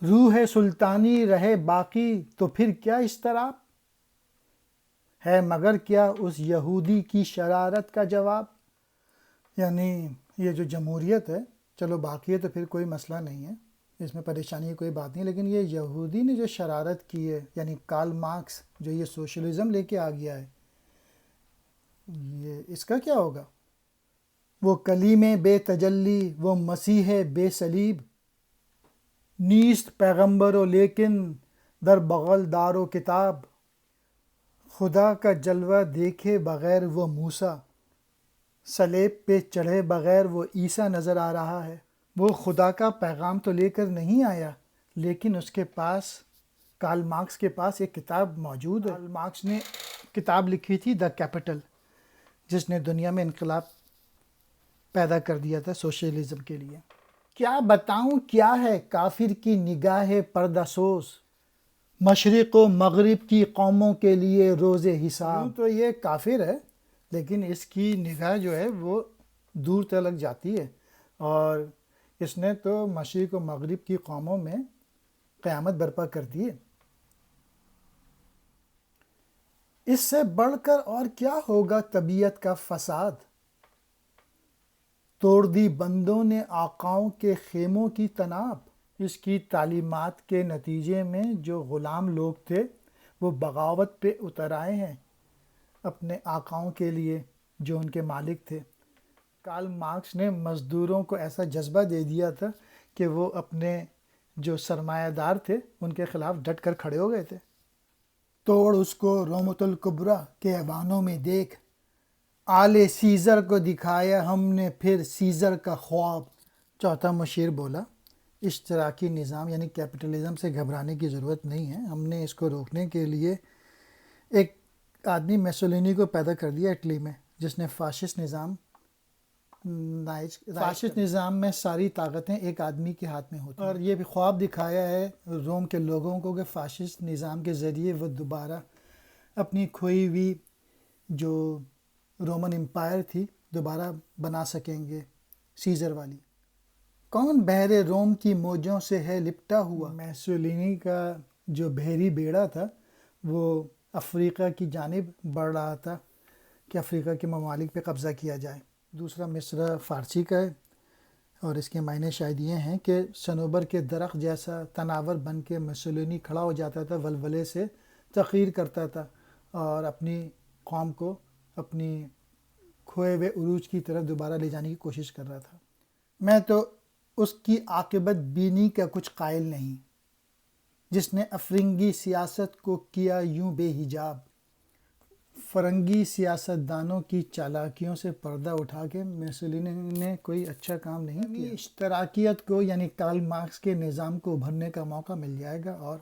روح سلطانی رہے باقی تو پھر کیا اضطراب ہے، مگر کیا اس یہودی کی شرارت کا جواب۔ یعنی یہ جو جمہوریت ہے چلو باقی ہے تو پھر کوئی مسئلہ نہیں ہے، اس میں پریشانی کی کوئی بات نہیں، لیکن یہ یہودی نے جو شرارت کی ہے، یعنی کارل مارکس جو یہ سوشلزم لے کے آ گیا ہے، یہ اس کا کیا ہوگا۔ وہ کلیم بے تجلی، وہ مسیح بے صلیب، نیست پیغمبر و لیکن در بغل دار و کتاب، خدا کا جلوہ دیکھے بغیر وہ موسیٰ، صلیب پہ چڑھے بغیر وہ عیسیٰ نظر آ رہا ہے۔ وہ خدا کا پیغام تو لے کر نہیں آیا، لیکن اس کے پاس، کارل مارکس کے پاس ایک کتاب موجود ہے۔ کارل مارکس نے کتاب لکھی تھی دا کیپٹل، جس نے دنیا میں انقلاب پیدا کر دیا تھا سوشلزم کے لیے۔ کیا بتاؤں کیا ہے کافر کی نگاہ پردہ سوز، مشرق و مغرب کی قوموں کے لیے روز حساب۔ یوں تو یہ کافر ہے، لیکن اس کی نگاہ جو ہے وہ دور تلک جاتی ہے، اور اس نے تو مشرق و مغرب کی قوموں میں قیامت برپا کر دی ہے۔ اس سے بڑھ کر اور کیا ہوگا طبیعت کا فساد، توڑ دی بندوں نے آقاؤں کے خیموں کی طناب۔ اس کی تعلیمات کے نتیجے میں جو غلام لوگ تھے وہ بغاوت پہ اتر آئے ہیں اپنے آقاؤں کے لیے جو ان کے مالک تھے۔ کارل مارکس نے مزدوروں کو ایسا جذبہ دے دیا تھا کہ وہ اپنے جو سرمایہ دار تھے ان کے خلاف ڈٹ کر کھڑے ہو گئے تھے۔ توڑ اس کو رومۃ الکبریٰ کے ایوانوں میں دیکھ، آل سیزر کو دکھایا ہم نے پھر سیزر کا خواب۔ چوتھا مشیر بولا، اشتراکی نظام یعنی کیپٹلزم سے گھبرانے کی ضرورت نہیں ہے، ہم نے اس کو روکنے کے لیے ایک آدمی میسولینی کو پیدا کر دیا اٹلی میں، جس نے فاشسٹ نظام میں ساری طاقتیں ایک آدمی کے ہاتھ میں ہوتی ہیں، اور یہ بھی خواب دکھایا ہے روم کے لوگوں کو کہ فاشسٹ نظام کے ذریعے وہ دوبارہ اپنی کھوئی ہوئی جو رومن امپائر تھی دوبارہ بنا سکیں گے، سیزر والی۔ کون بحر روم کی موجوں سے ہے لپٹا ہوا، میسولینی کا جو بحری بیڑا تھا وہ افریقہ کی جانب بڑھ رہا تھا کہ افریقہ کے ممالک پہ قبضہ کیا جائے۔ دوسرا مصرع فارسی کا ہے، اور اس کے معنی شاید یہ ہیں کہ صنوبر کے درخت جیسا تناور بن کے میسولینی کھڑا ہو جاتا تھا، ولولے سے تقریر کرتا تھا اور اپنی قوم کو اپنی کھوئے ہوئے عروج کی طرف دوبارہ لے جانے کی کوشش کر رہا تھا۔ میں تو اس کی عاقبت بینی کا کچھ قائل نہیں، جس نے افرنگی سیاست کو کیا یوں بے حجاب۔ فرنگی سیاستدانوں کی چالاکیوں سے پردہ اٹھا کے میسولینی نے کوئی اچھا کام نہیں کیا۔ اشتراکیت کو یعنی کارل مارکس کے نظام کو ابھرنے کا موقع مل جائے گا، اور